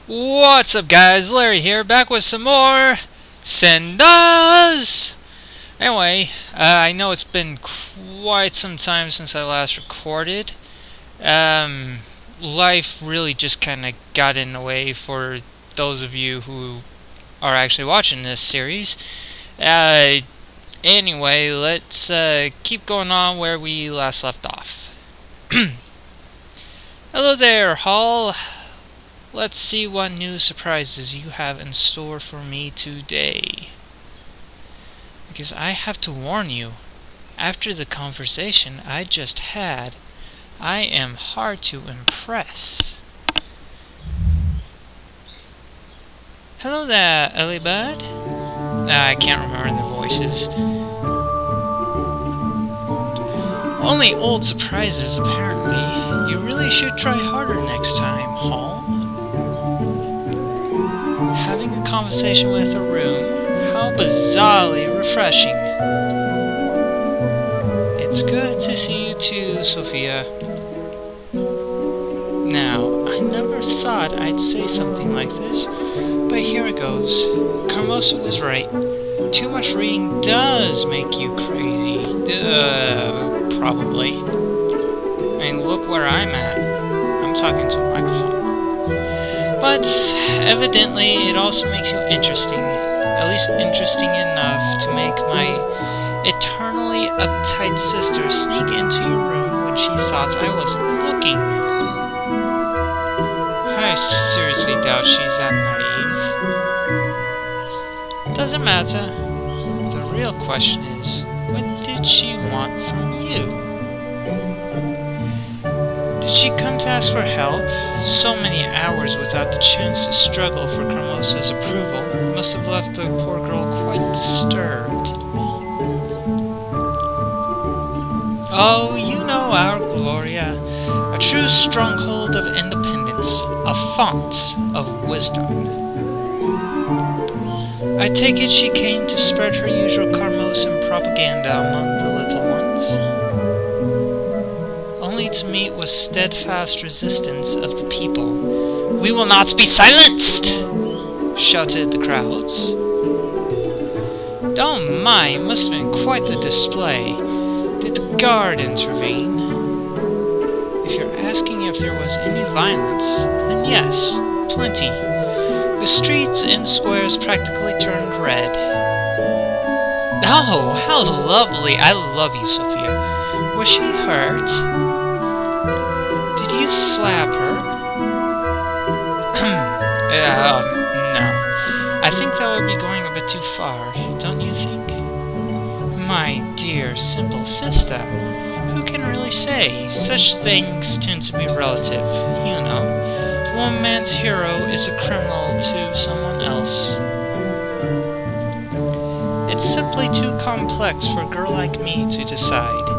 What's up, guys? Larry here, back with some more Cinders! Anyway, I know it's been quite some time since I last recorded. Life really just kind of got in the way for those of you who are actually watching this series. Anyway, let's keep going on where we last left off. Hello there, Hall. Let's see what new surprises you have in store for me today. Because I have to warn you, after the conversation I just had, I am hard to impress. Hello there, Ellie Bird. I can't remember their voices. Only old surprises, apparently. You really should try harder next time, Hall. Having a conversation with a room, how bizarrely refreshing. It's good to see you too, Sophia. Now, I never thought I'd say something like this, but here it goes. Carmosa was right. Too much reading does make you crazy. Probably. I mean, look where I'm at. I'm talking to a microphone. But evidently it also makes you interesting, at least interesting enough to make my eternally uptight sister sneak into your room when she thought I wasn't looking. I seriously doubt she's that naive. Doesn't matter. The real question is, what did she want from you? Did she come to ask for help? So many hours without the chance to struggle for Carmosa's approval must have left the poor girl quite disturbed. Oh, you know our Gloria, a true stronghold of independence, a font of wisdom. I take it she came to spread her usual Carmosan propaganda among the little ones? Only to meet with steadfast resistance of the people. "We will not be silenced!" shouted the crowds. Oh my, it must have been quite the display. Did the guard intervene? If you're asking if there was any violence, then yes, plenty. The streets and squares practically turned red. Oh, how lovely! I love you, Sophia. Was she hurt? Did you slap her? No. I think that would be going a bit too far, don't you think? My dear, simple sister, who can really say? Such things tend to be relative, you know. One man's hero is a criminal to someone else. It's simply too complex for a girl like me to decide.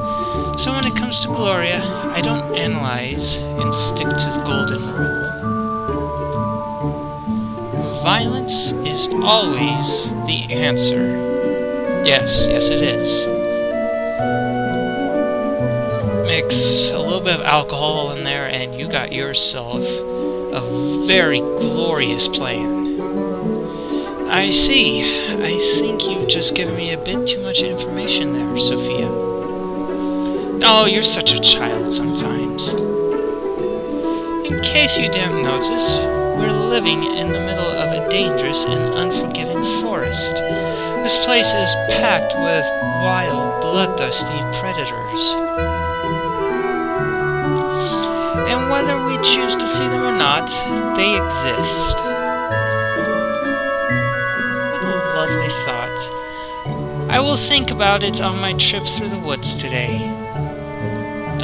So when it comes to Gloria, I don't analyze and stick to the golden rule. Violence is always the answer. Yes, it is. Mix a little bit of alcohol in there and you got yourself a very glorious plan. I see. I think you've just given me a bit too much information there, Sophia. Oh, you're such a child sometimes. In case you didn't notice, we're living in the middle of a dangerous and unforgiving forest. This place is packed with wild, bloodthirsty predators. And whether we choose to see them or not, they exist. What a lovely thought. I will think about it on my trip through the woods today.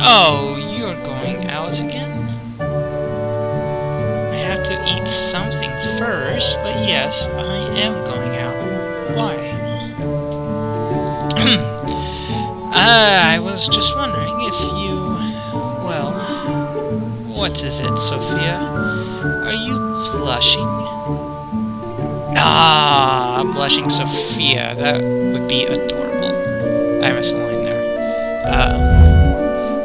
Oh, you're going out again? I have to eat something first, but yes, I am going out. Why? I was just wondering if you... well... what is it, Sophia? Are you blushing? Ah, blushing Sophia. That would be adorable. I missed the line there.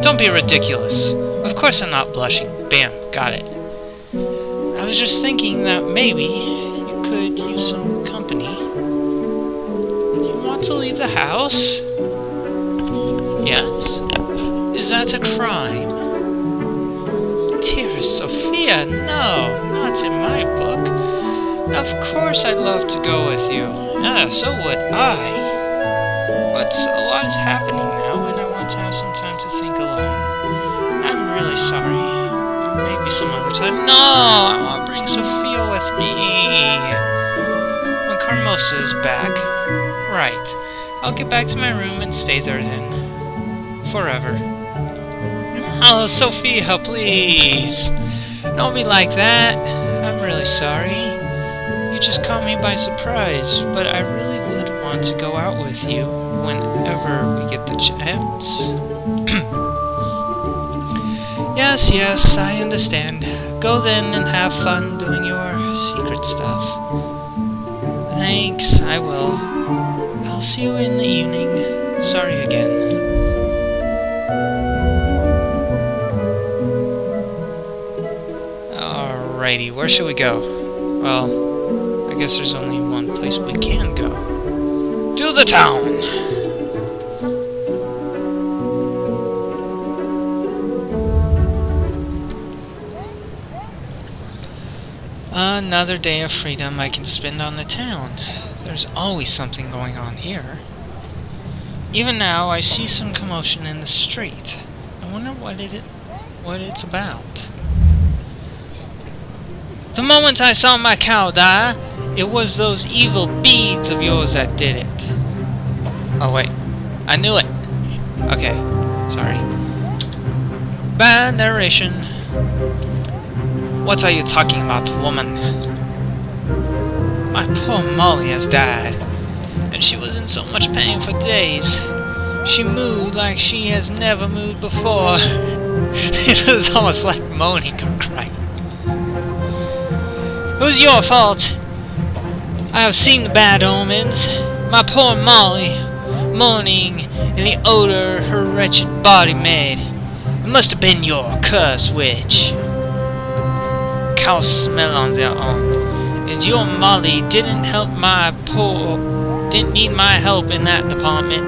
Don't be ridiculous. Of course I'm not blushing. Bam, got it. I was just thinking that maybe you could use some company. You want to leave the house? Yes? Is that a crime? Dearest Sophia, no, not in my book. Of course I'd love to go with you. Yeah, so would I. But a lot is happening now, and I want to have some time to think alone. I'm really sorry. Maybe some other time. No! I want to bring Sophia with me! When Carmosa is back. Right. I'll get back to my room and stay there then. Forever. No, Sophia, please! Don't be like that. I'm really sorry. You just caught me by surprise, but I really would want to go out with you whenever we get the chance. Yes, I understand. Go then and have fun doing your secret stuff. Thanks, I will. I'll see you in the evening. Sorry again. Alrighty, where should we go? Well, I guess there's only one place we can go. To the town! Another day of freedom I can spend on the town. There's always something going on here. Even now, I see some commotion in the street. I wonder what it's about. The moment I saw my cow die, it was those evil beads of yours that did it. Oh wait, I knew it. Okay, sorry. Bad narration. What are you talking about, woman? My poor Molly has died, and she was in so much pain for days. She mooed like she has never mooed before. It was almost like moaning or crying. It was your fault. I have seen the bad omens. My poor Molly, moaning in the odor her wretched body made. It must have been your cursed witch. Cows smell on their own. And your Molly didn't need my help in that department.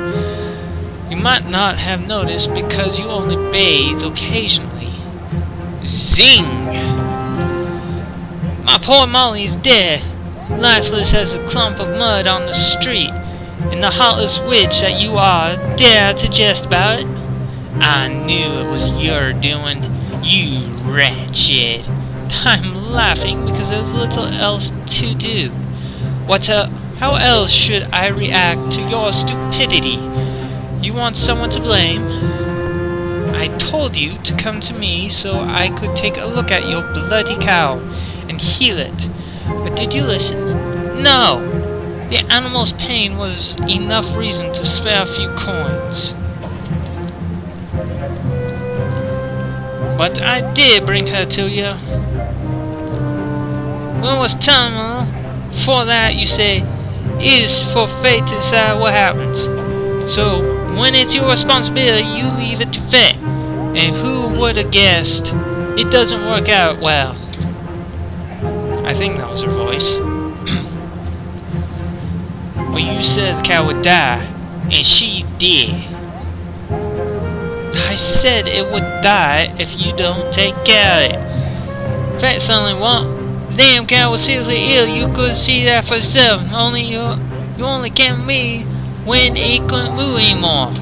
You might not have noticed because you only bathe occasionally. Zing! My poor Molly's dead, lifeless as a clump of mud on the street, and the heartless witch that you are dare to jest about it? I knew it was your doing, you wretched. I'm laughing because there's little else to do. How else should I react to your stupidity? You want someone to blame? I told you to come to me so I could take a look at your bloody cow and heal it. But did you listen? No! The animal's pain was enough reason to spare a few coins. But I did bring her to you. When it was time, for that you say, it is for fate to decide what happens. So, when it's your responsibility, you leave it to fate. And who would have guessed it doesn't work out well? I think that was her voice. Well, you said the cow would die, and she did. I said it would die if you don't take care of it. Fate certainly won't. The damn cow was seriously ill. You could see that for yourself. You only came to me when it couldn't move anymore.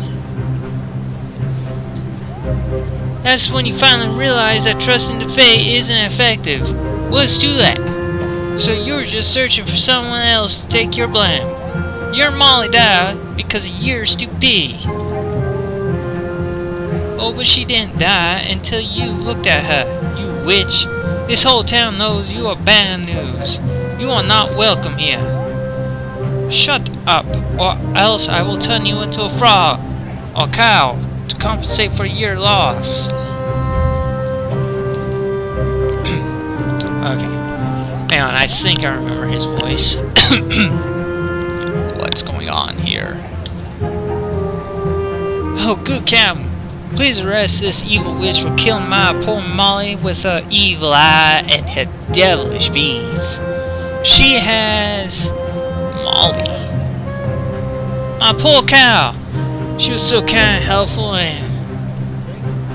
That's when you finally realize that trusting the fate isn't effective. Well, it's too late. So you're just searching for someone else to take your blame. Your Molly died because of your stupidity. Oh, but she didn't die until you looked at her, you witch. This whole town knows you are bad news. You are not welcome here. Shut up, or else I will turn you into a frog or cow to compensate for your loss. Okay. Hang on, I think I remember his voice. What's going on here? Oh, good cow. Please arrest this evil witch for killing my poor Molly with her evil eye and her devilish beads. She has... Molly. My poor cow! She was so kind and helpful and...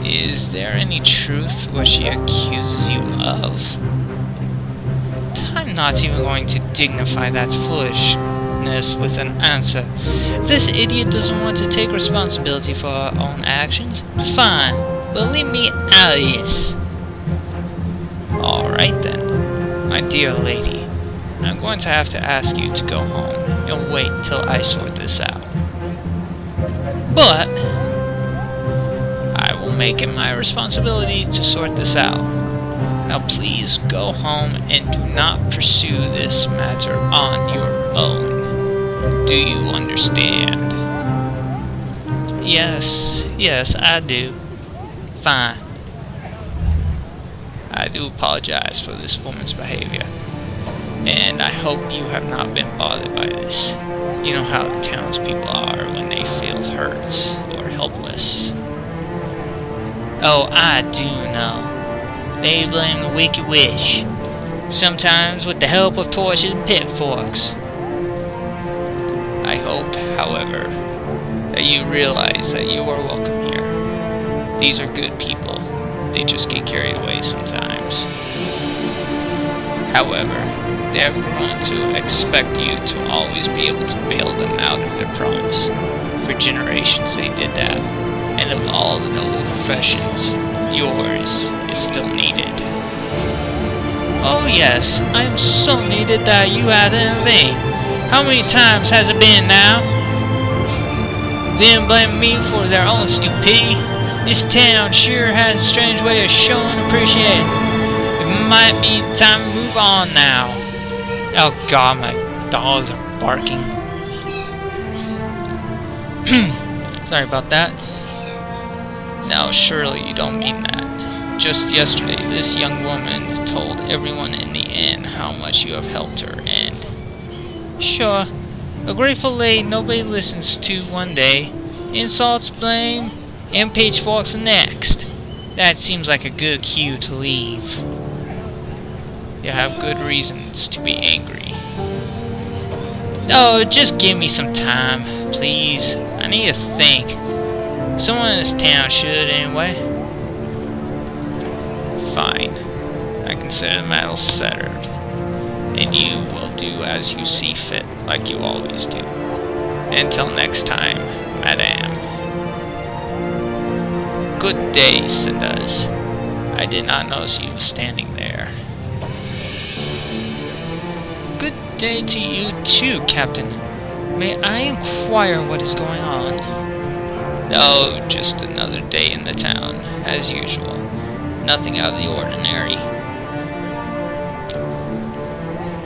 Is there any truth to what she accuses you of? I'm not even going to dignify that foolishness with an answer. If this idiot doesn't want to take responsibility for her own actions, fine, but leave me out of this. Alright then, my dear lady, I'm going to have to ask you to go home and wait till I sort this out. But I will make it my responsibility to sort this out. Now please go home and do not pursue this matter on your own. Do you understand? Yes, I do. Fine. I do apologize for this woman's behavior, and I hope you have not been bothered by this. You know how the townspeople are when they feel hurt or helpless. Oh, I do know. They blame the wicked witch, sometimes with the help of torches and pitchforks. I hope, however, that you realize that you are welcome here. These are good people. They just get carried away sometimes. However, they have grown to expect you to always be able to bail them out of their promise. For generations they did that, and of all the noble professions, yours is still needed. Oh yes, I am so needed that you had it in vain. How many times has it been now? Then blame me for their own stupidity. This town sure has a strange way of showing appreciation. It might be time to move on now. Oh god, my dogs are barking. Sorry about that. Now surely you don't mean that. Just yesterday, this young woman told everyone in the inn how much you have helped her, and... Sure, a grateful lady nobody listens to one day. Insults, blame, and pitchforks the next. That seems like a good cue to leave. You have good reasons to be angry. Oh, just give me some time, please. I need to think. Someone in this town should, anyway. Fine. I consider the matter settled. And you will do as you see fit, like you always do. Until next time, madame. Good day, Cinders. I did not notice you standing there. Good day to you too, Captain. May I inquire what is going on? No, just another day in the town, as usual. Nothing out of the ordinary.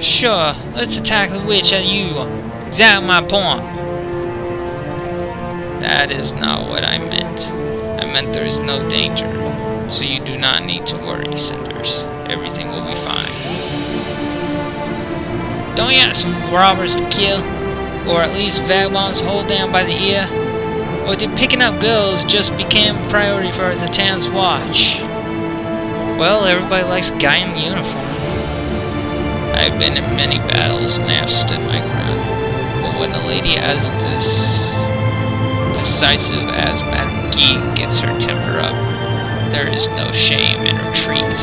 Sure, let's attack the witch at you. Exactly my point. That is not what I meant. I meant there is no danger, so you do not need to worry, Cinders. Everything will be fine. Don't you have some robbers to kill? Or at least vagabonds to hold down by the ear? Or did picking up girls just become a priority for the town's watch? Well, everybody likes a guy in uniform. I've been in many battles and I have stood my ground. But when a lady as decisive as Madame Guy gets her temper up, there is no shame in retreat.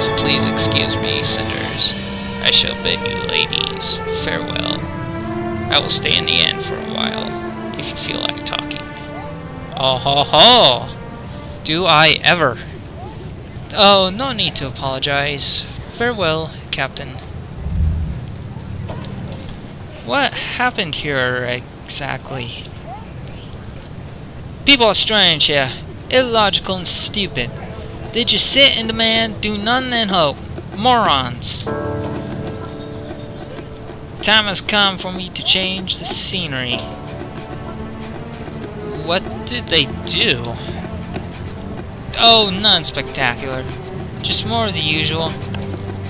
So please excuse me, Cinders. I shall bid you ladies farewell. I will stay in the inn for a while, if you feel like talking. Oh ho ho! Do I ever? Oh, no need to apologize. Farewell, Captain. What happened here exactly? People are strange here, illogical and stupid. They just sit and demand, do nothing and hope. Morons. Time has come for me to change the scenery. What did they do? Oh, none spectacular. Just more of the usual.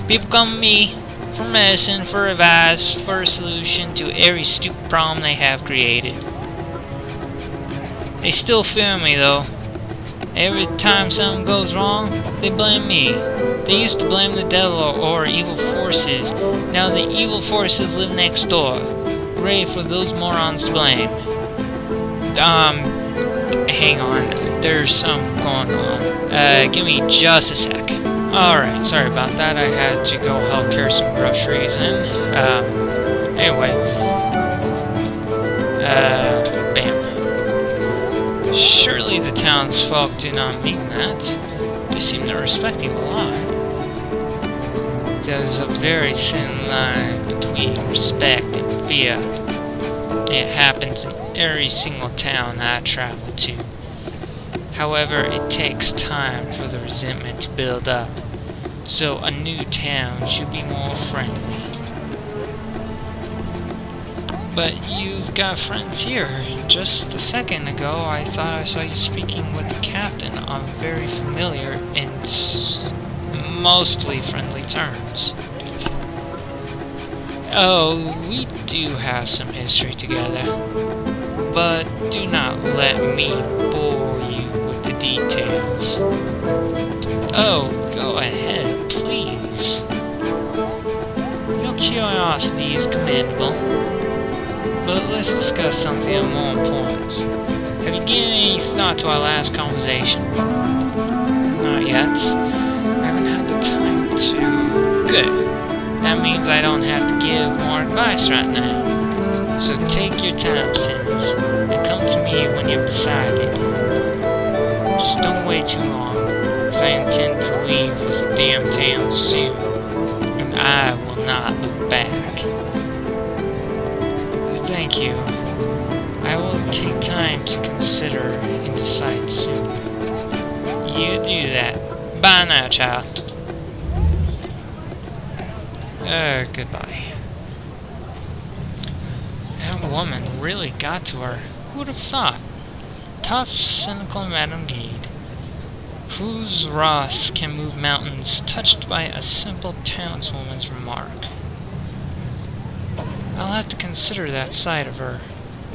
People come to me for medicine, for advice, for a solution to every stupid problem they have created. They still fear me, though. Every time something goes wrong, they blame me. They used to blame the devil or evil forces. Now the evil forces live next door, ready for those morons to blame. Hang on. There's something going on. Give me just a sec. Alright, sorry about that. I had to go help carry some groceries in. Anyway. Bam. Surely the townsfolk do not mean that. They seem to respect you a lot. There's a very thin line between respect and fear. It happens in every single town I travel to. However, it takes time for the resentment to build up, so a new town should be more friendly. But you've got friends here. Just a second ago, I thought I saw you speaking with the captain on very familiar and mostly friendly terms. Oh, we do have some history together, but do not let me bore you with the details. Oh, go ahead, please. Your curiosity is commendable, but let's discuss something of more importance. Have you given any thought to our last conversation? Not yet. I haven't had the time to. Good. That means I don't have to give more advice right now. So take your time, Cinders, and come to me when you've decided. Just don't wait too long, because I intend to leave this damn town soon, and I will not look back. Thank you. I will take time to consider and decide soon. You do that. Bye now, child. Goodbye. That woman really got to her. Who would have thought? Tough, cynical Madame Gade, whose wrath can move mountains, touched by a simple townswoman's remark. I'll have to consider that side of her.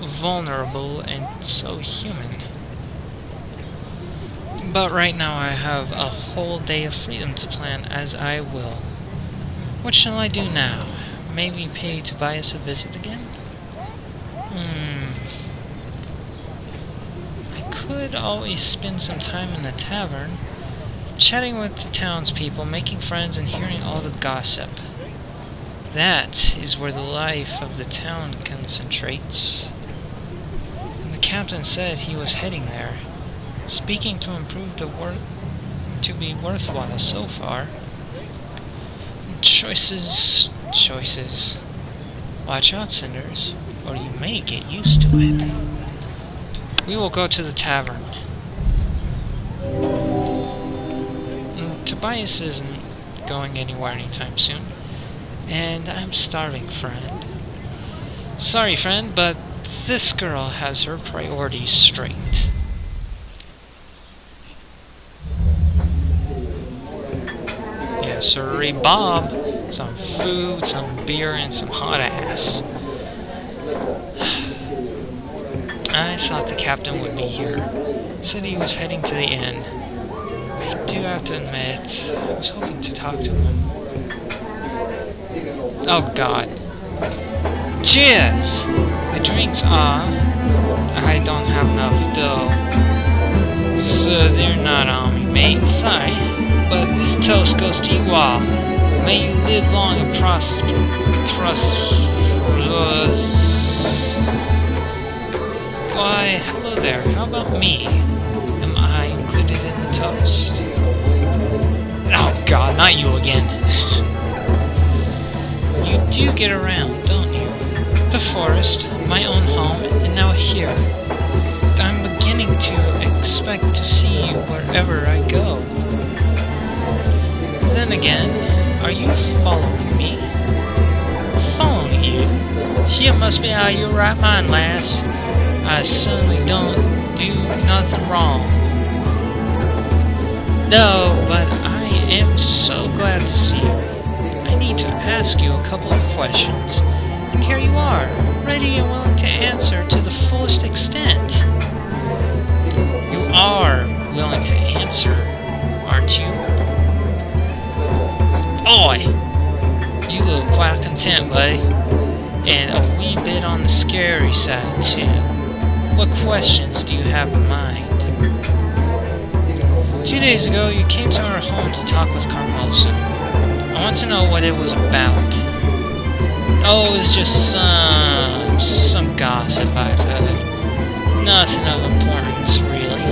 Vulnerable and so human. But right now I have a whole day of freedom to plan as I will. What shall I do now? Maybe pay Tobias a visit again? I could always spend some time in the tavern, chatting with the townspeople, making friends, and hearing all the gossip. That is where the life of the town concentrates. And the captain said he was heading there, speaking to improve the work to be worthwhile so far. Choices. Watch out, Cinders, or you may get used to it. We will go to the tavern. Tobias isn't going anywhere anytime soon, and I'm starving, friend. Sorry, friend, but this girl has her priorities straight. Yes, sirree, Bob. Some food, some beer, and some hot ass. I thought the captain would be here. Said he was heading to the inn. I do have to admit, I was hoping to talk to him. Oh God. Cheers! The drinks are... I don't have enough dough. So they're not on me, mate. Sorry. But this toast goes to you all. May you live long and prosper. Why, hello there. How about me? Am I included in the toast? Oh God, not you again. You do get around, don't you? The forest, my own home, and now here. I'm beginning to expect to see you wherever I go. Then again, are you following me? Following you? You must be out of your right mind, lass. I certainly don't do nothing wrong. No, but I am so glad to see you. I need to ask you a couple of questions. And here you are, ready and willing to answer to the fullest extent. are willing to answer, aren't you? Oi! You look quite content, buddy. And a wee bit on the scary side, too. What questions do you have in mind? 2 days ago, you came to our home to talk with Carmosa. I want to know what it was about. Oh, it was just some gossip I've heard. Nothing of importance, really.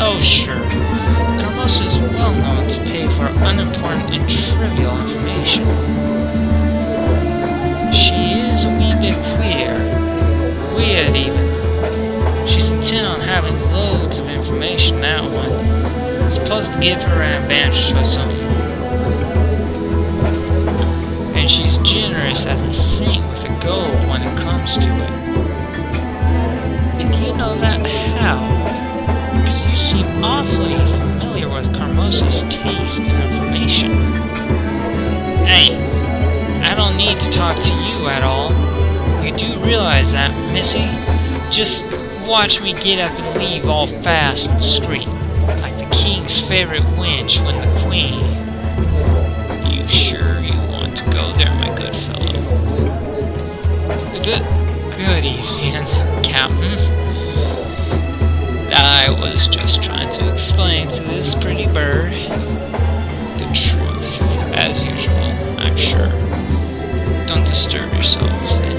Oh, sure. Carmosa is well known to pay for unimportant and trivial information. She is a wee bit queer. Weird, even. She's intent on having loads of information, that one. It's supposed to give her an advantage or something. And she's generous as a saint with a gold when it comes to it. And do you know that how? Because you seem awfully familiar with Carmosa's taste in information. Hey, I don't need to talk to you at all. You do realize that, Missy? Just watch me get up and leave all fast and straight, like the king's favorite wench when the queen. You sure you want to go there, my good fellow? Good evening, Captain. I was just trying to explain to this pretty bird the truth, as usual, I'm sure. Don't disturb yourselves, and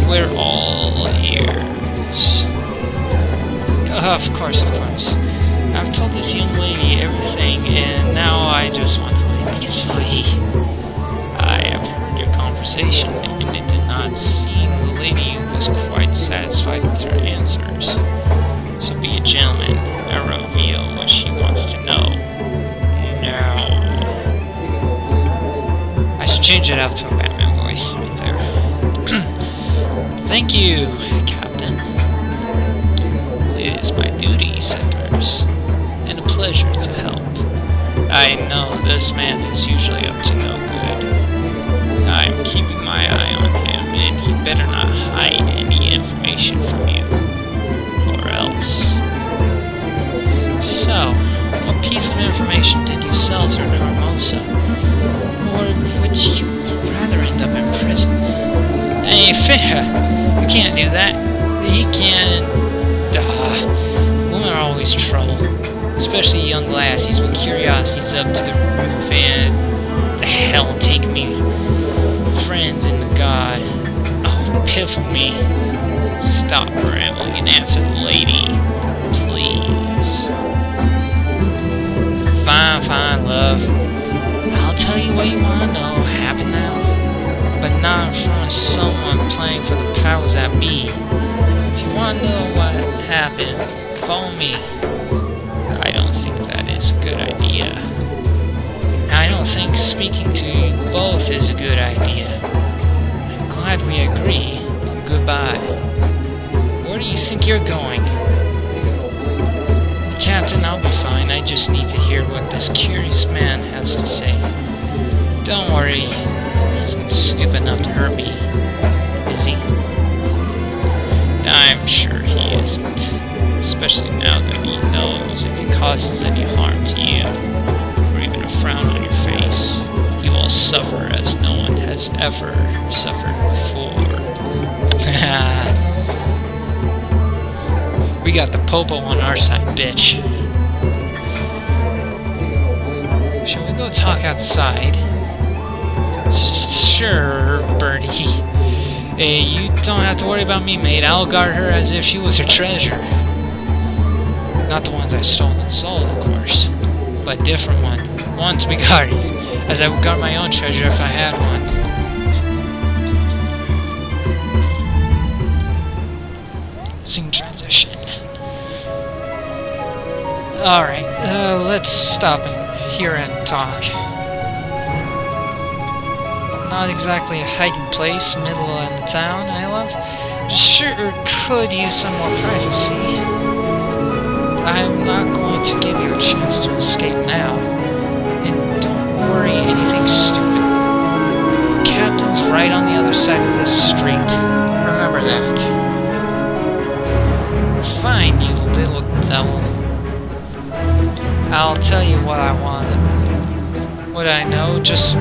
we're all ears. Of course. I've told this young lady everything, and now I just want to leave peacefully. I have heard your conversation, and it did not seem the lady was quite satisfied with her answers. So be a gentleman and reveal what she wants to know. Now. I should change it up to a Batman voice right there. Thank you, Captain. It is my duty, Cinders, and a pleasure to help. I know this man is usually up to no good. I'm keeping my eye on him, and he better not hide any information from you, or else. So, what piece of information did you sell through Carmosa? Or would you rather end up in prison? Hey, fair! You can't do that. He can't... women are always trouble. Especially young lassies when curiosity's up to the roof and... the hell take me. Friends in the god. Oh, piffle me. Stop rambling and answer the lady. Please. Fine, love. I'll tell you what you want to know. Happy now? But not in front of someone playing for the powers that be. If you want to know what happened, follow me. I don't think that is a good idea. I don't think speaking to you both is a good idea. I'm glad we agree. Goodbye. Where do you think you're going? Captain, I'll be fine. I just need to hear what this curious man has to say. Don't worry. He's not stupid enough to hurt me, is he? I'm sure he isn't. Especially now that he knows if he causes any harm to you, or even a frown on your face, you will suffer as no one has ever suffered before. We got the popo on our side, bitch. Shall we go talk outside? Sure, Birdie. Hey, you don't have to worry about me, mate. I'll guard her as if she was her treasure. Not the ones I stole and sold, of course, but different one. One to be guarded, as I would guard my own treasure if I had one. Scene transition. Alright, let's stop here and talk. Not exactly a hiding place, middle of the town, I love. Sure could use some more privacy. I'm not going to give you a chance to escape now. And don't worry anything stupid. The captain's right on the other side of this street. Remember that. Fine, you little level. I'll tell you what I want. What I know, just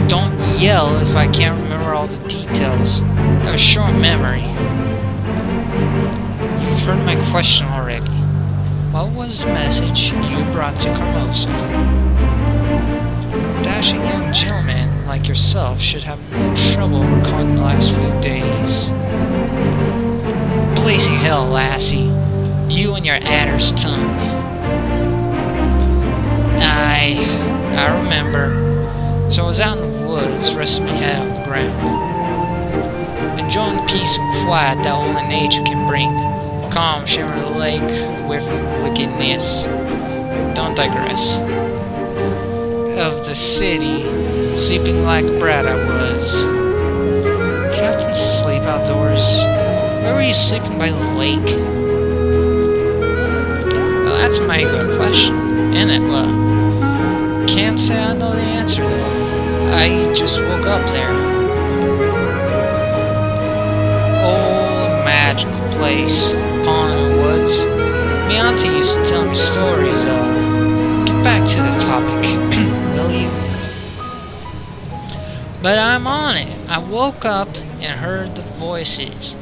don't yell if I can't remember all the details. I have a short memory. You've heard my question already. What was the message you brought to Carmosa? A dashing young gentleman like yourself should have no trouble recalling the last few days. Blazing hell, lassie. You and your adder's tongue. I remember. So I was out in the woods, resting my head on the ground, enjoying the peace and quiet that only nature can bring. The calm shimmer of the lake, away from wickedness. Don't digress. Of the city, sleeping like a brat I was. Captains sleep outdoors. Where were you sleeping by the lake? Well, that's a mighty good question, isn't it, love? Can't say I know the answer, though. I just woke up there. Oh, magical place. Pond in the woods. My auntie used to tell me stories. Get back to the topic, will you? But I'm on it. I woke up and heard the voices.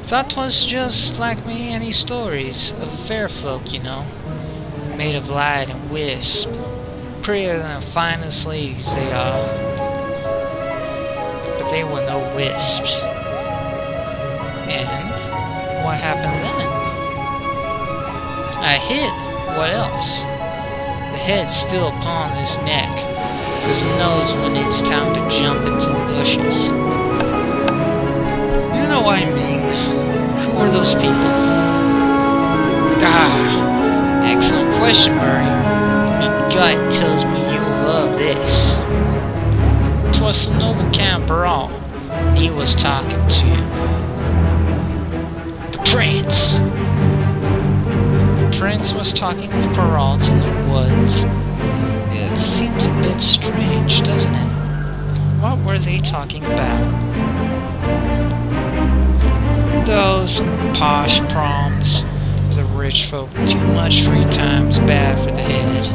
Thought 'twas just like me any stories of the fair folk, you know. Made of light and wisp. Prettier than the finest ladies they are. But they were no wisps. And what happened then? I hid. What else? The head's still upon his neck, because he knows when it's time to jump into the bushes. You know what I mean. Who are those people? Excellent question, Murray. My gut tells me you'll love this. 'Twas the noble Count Barral, and he was talking to you. The Prince! The Prince was talking with Perrault in the woods. It seems a bit strange, doesn't it? What were they talking about? Though some posh proms. The rich folk, too much free time's bad for the head.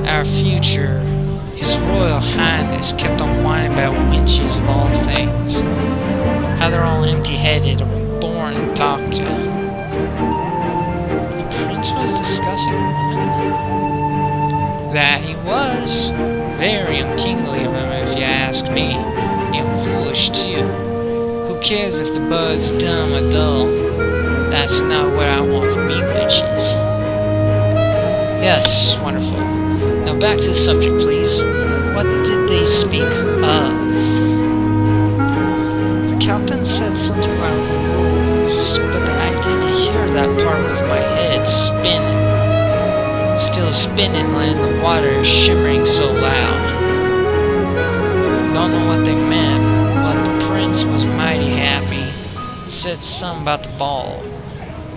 Our future, His Royal Highness kept on whining about winches of all things. How they're all empty-headed or boring to talk to. The Prince was discussing a woman. That he was. Very unkingly of him, if you ask me. And foolish, too. Who cares if the bird's dumb or dull? That's not what I want from you, witches. Yes, wonderful. Now back to the subject, please. What did they speak of? The captain said something about rules, but I didn't hear that part with my head spinning. Still spinning when the water is shimmering so loud. Don't know what they meant, but the Prince was mighty happy. Said something about the ball.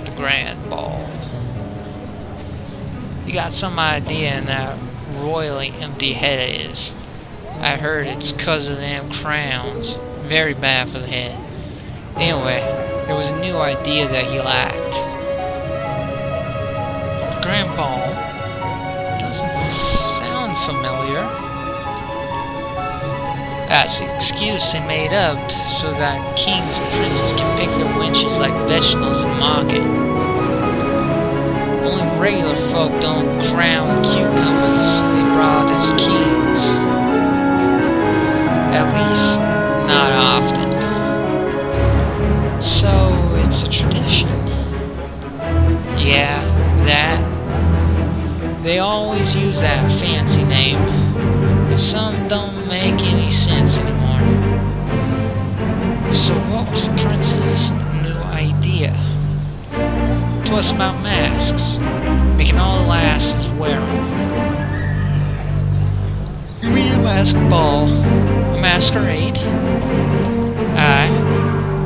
The grand ball. You got some idea in that royally empty head is. I heard it's 'cause of them crowns. Very bad for the head. Anyway, there was a new idea that he lacked. The grand ball doesn't sound familiar. That's the excuse they made up so that kings and princes can pick their wenches like vegetables in the market. Only regular folk don't crown cucumbers they brought as kings. At least, not often. So, it's a tradition. Yeah, that. They always use that fancy name. Some don't make any sense anymore. So what was the Prince's new idea? 'Twas about masks, making all the lasses wear them. You mean a masked ball? A masquerade? Aye.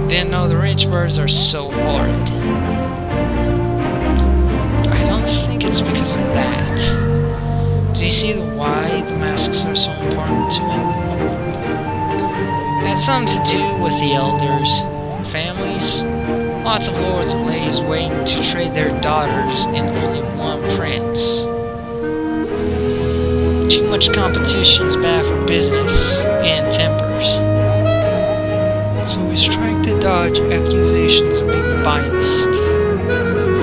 Didn't know the rich birds are so horrid. I don't think it's because of that. Did he see why the masks are so important to him? It had something to do with the elders, families, Lots of lords and ladies waiting to trade their daughters in only one prince. Too much competition's bad for business and tempers. So we strike to dodge accusations of being biased.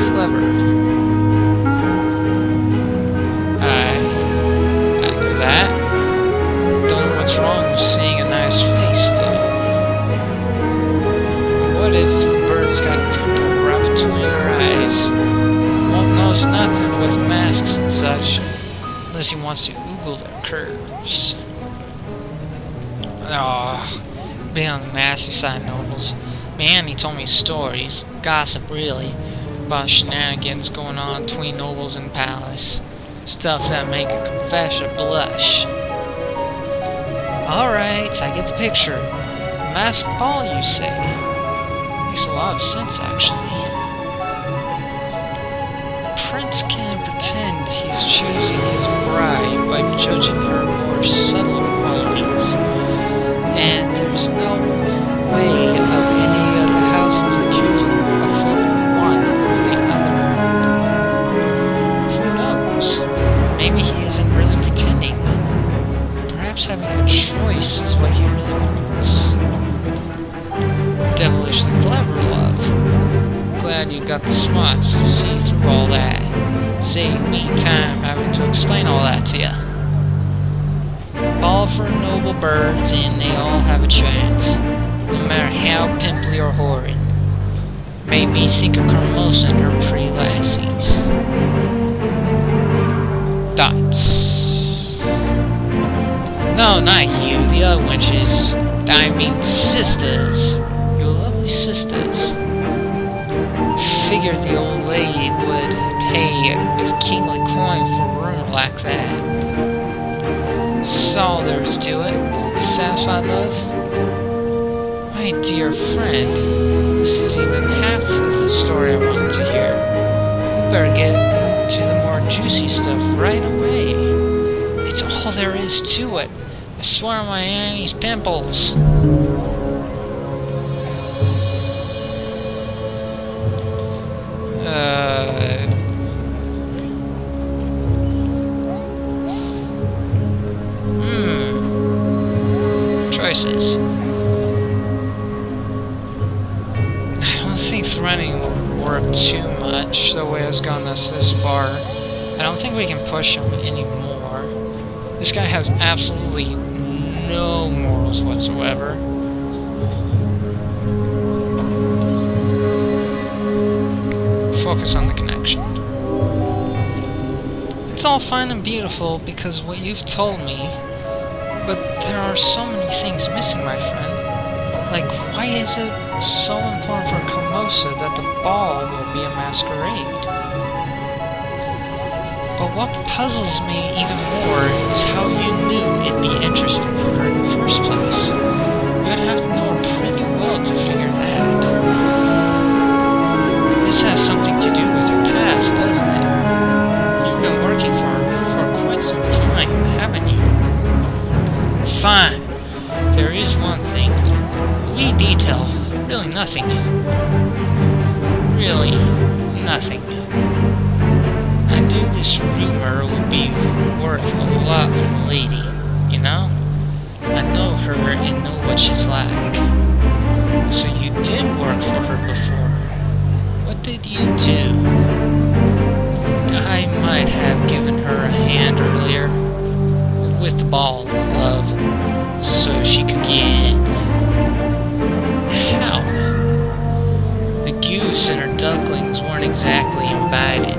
Clever. I knew that. Don't know what's wrong with seeing a nice face, though. What if the bird's got a pimple right between her eyes? Won't notice nothing with masks and such, unless he wants to oogle their curves. Oh, being on the nasty side, nobles. Man, he told me stories, gossip really, about shenanigans going on between nobles and palace. Stuff that make a confessor blush. Alright, I get the picture. Masked ball, you say? Makes a lot of sense, actually. Prince can pretend he's choosing his bride by judging her more subtle qualities. And there's no way of any of the houses accusing a favoring one over the other. Who knows? Maybe he isn't really pretending. Perhaps having a choice is what he really wants. Devilishly clever, love. Glad you got the smarts to see through all that. Save me time having to explain all that to you. All for noble birds, and they all have a chance, no matter how pimply or horrid. Made me think of Carmosa and her pretty lassies. Dots. No, not you, the other wenches. I mean sisters. Your lovely sisters. Figured the old lady would pay with kingly coin for a rumor like that. That's all there is to it. You satisfied, love? My dear friend, this is even half of the story I wanted to hear. Better get to the more juicy stuff right away. It's all there is to it. I swear on my Annie's pimples. Choices. I don't think threatening will work too much the way it's gotten us this far. I don't think we can push him anymore. This guy has absolutely no morals whatsoever. Focus on the connection. It's all fine and beautiful because what you've told me, but there are so many things missing, my friend. Like, why is it so important for Carmosa that the ball will be a masquerade? But what puzzles me even more is how you knew it'd be interesting for her in the first place. You'd have to know her pretty well to figure that. This has something to do with her past, doesn't it? You've been working for her for quite some time, haven't you? Fine. There is one thing. We detail. Really nothing. Really nothing. I knew this rumor would be worth a lot for the lady, you know? I know her and know what she's like. So you did work for her before. What did you do? I might have given her a hand earlier. With the ball, love. So she could get in. How? The goose and her ducklings weren't exactly invited.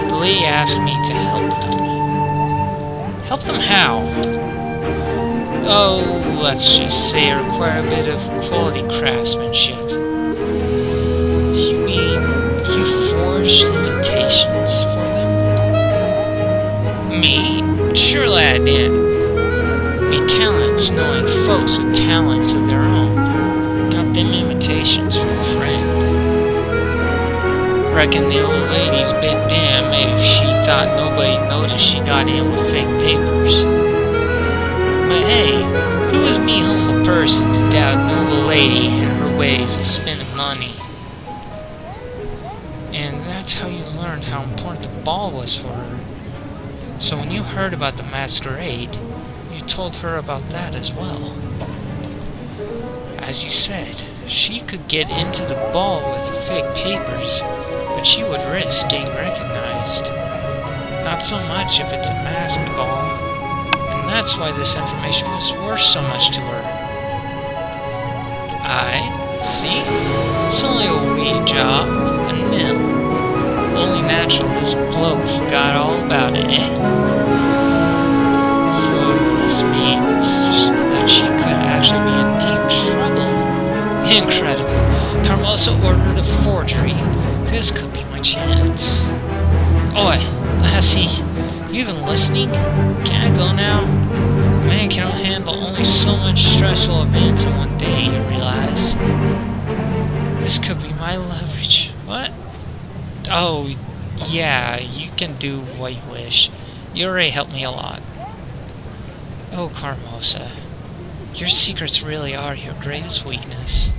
The lady asked me to help them. Help them how? Oh, let's just say I require a bit of quality craftsmanship. You mean you forged invitations for them? Me? Surely I did. Me talents knowing folks with talents of their own. Got them invitations from a friend. Reckon the old lady's a bit damn if she thought nobody noticed she got in with fake papers. But hey, who is me humble person to doubt a noble lady and her ways of spending money? ball was for her. So when you heard about the masquerade, you told her about that as well. As you said, she could get into the ball with the fake papers, but she would risk getting recognized. Not so much if it's a masked ball, and that's why this information was worth so much to her. See? It's only a wee job, a nil. Only natural this bloke forgot all about it, eh? So this means that she could actually be in deep trouble. Incredible. Carmosa ordered a forgery. This could be my chance. Oi, lassie, you even listening? Can I go now? Man cannot handle only so much stressful events in one day, you realize. This could be my leverage. What? Oh, yeah, you can do what you wish. You already helped me a lot. Oh, Carmosa, your secrets really are your greatest weakness.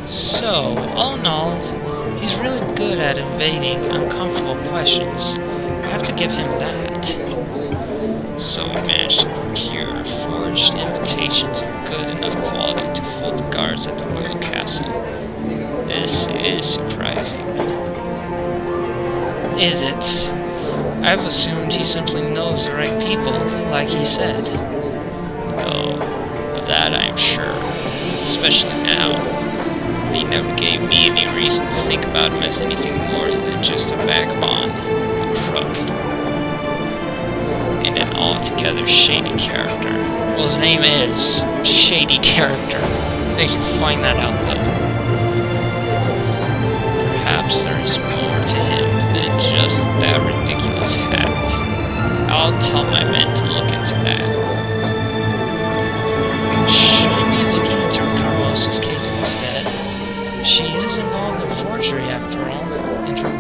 So, all in all, he's really good at evading uncomfortable questions. I have to give him that. So we managed to procure forged invitations of good enough quality to fool the guards at the royal castle. This is surprising. Is it? I've assumed he simply knows the right people, like he said. Oh, of that I am sure, especially now. He never gave me any reason to think about him as anything more than just a vagabond, a crook, and an altogether shady character. Well, his name is Shady Character. Thank you for pointing that out, though. Perhaps there is more to him than just that ridiculous hat. I'll tell my men to look into that. Should I be looking into Carmosa's case instead? She is involved in forgery after all, and her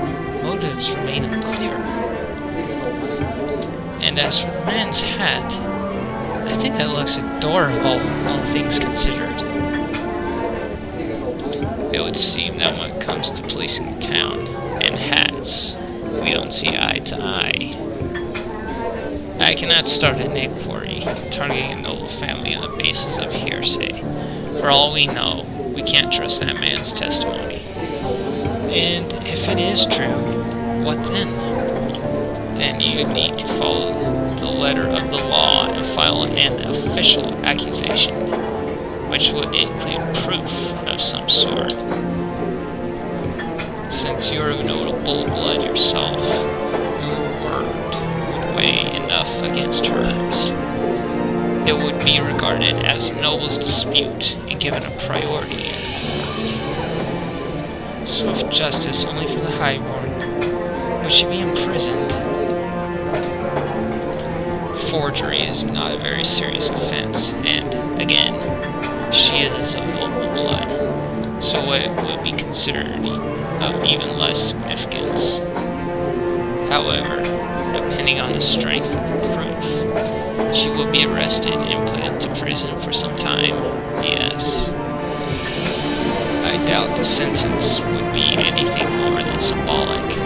motives remain unclear. And as for the man's hat, I think it looks adorable, all things considered. It would seem that when it comes to policing the town and hats, we don't see eye to eye. I cannot start an inquiry targeting a noble family on the basis of hearsay. For all we know, we can't trust that man's testimony. And if it is true, what then? Then you need to follow the letter of the law and file an official accusation, which would include proof of some sort. Since you're of notable blood yourself, your word would weigh enough against hers. It would be regarded as a noble's dispute and given a priority in court. Swift justice only for the highborn. Would she be imprisoned? Forgery is not a very serious offense, and, again, she is of noble blood, so it would be considered of even less significance. However, depending on the strength of the proof, she will be arrested and put into prison for some time, yes. I doubt the sentence would be anything more than symbolic.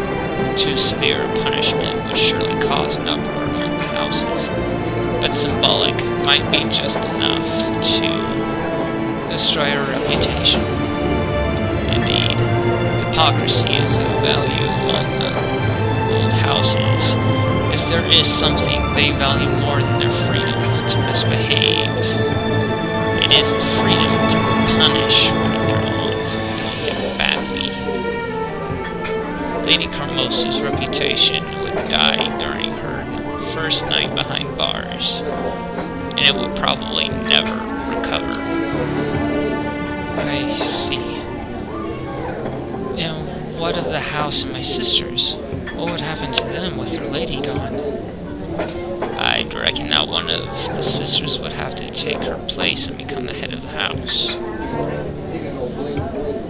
Too severe a punishment would surely cause an uproar among the houses, but symbolic might be just enough to destroy her reputation. Indeed, hypocrisy is of value among the old houses. If there is something they value more than their freedom to misbehave, it is the freedom to punish one of their own for doing it badly. Lady Carmosa's reputation would die during her first night behind bars, and it would probably never recover. I see. And what of the house and my sisters? What would happen to them with their lady gone? I'd reckon that one of the sisters would have to take her place and become the head of the house.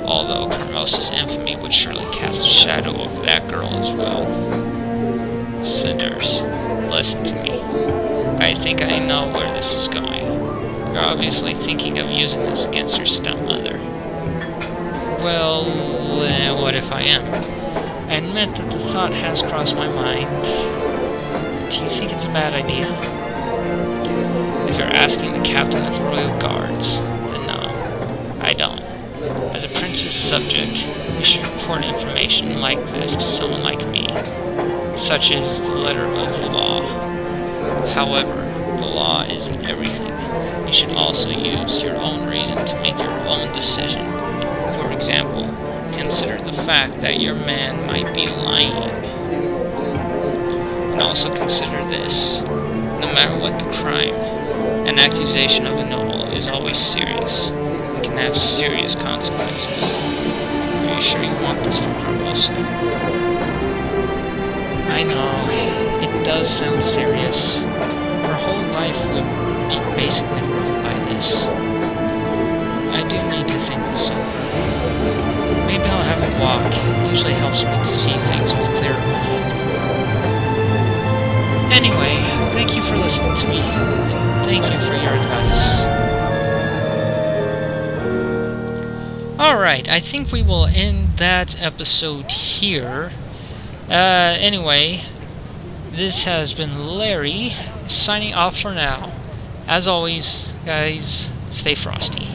Although Carmosa's infamy would surely cast a shadow over that girl as well. Cinders, listen to me. I think I know where this is going. You're obviously thinking of using this against your stepmother. Well, what if I am? I admit that the thought has crossed my mind. Do you think it's a bad idea? If you're asking the captain of the royal guards, then no, I don't. As a prince's subject, you should report information like this to someone like me, such as the letter of the law. However, the law isn't everything. You should also use your own reason to make your own decision. For example, consider the fact that your man might be lying. And also consider this. No matter what the crime, an accusation of a noble is always serious. It can have serious consequences. Are you sure you want this for Barbosa? I know, it does sound serious. Her whole life would be basically ruined by this. I do need to think this over. Maybe I'll have a walk. It usually helps me to see things with clearer mind. Anyway, thank you for listening to me, and thank you for your advice. Alright, I think we will end that episode here. Anyway, this has been Larry, signing off for now. As always, guys, stay frosty.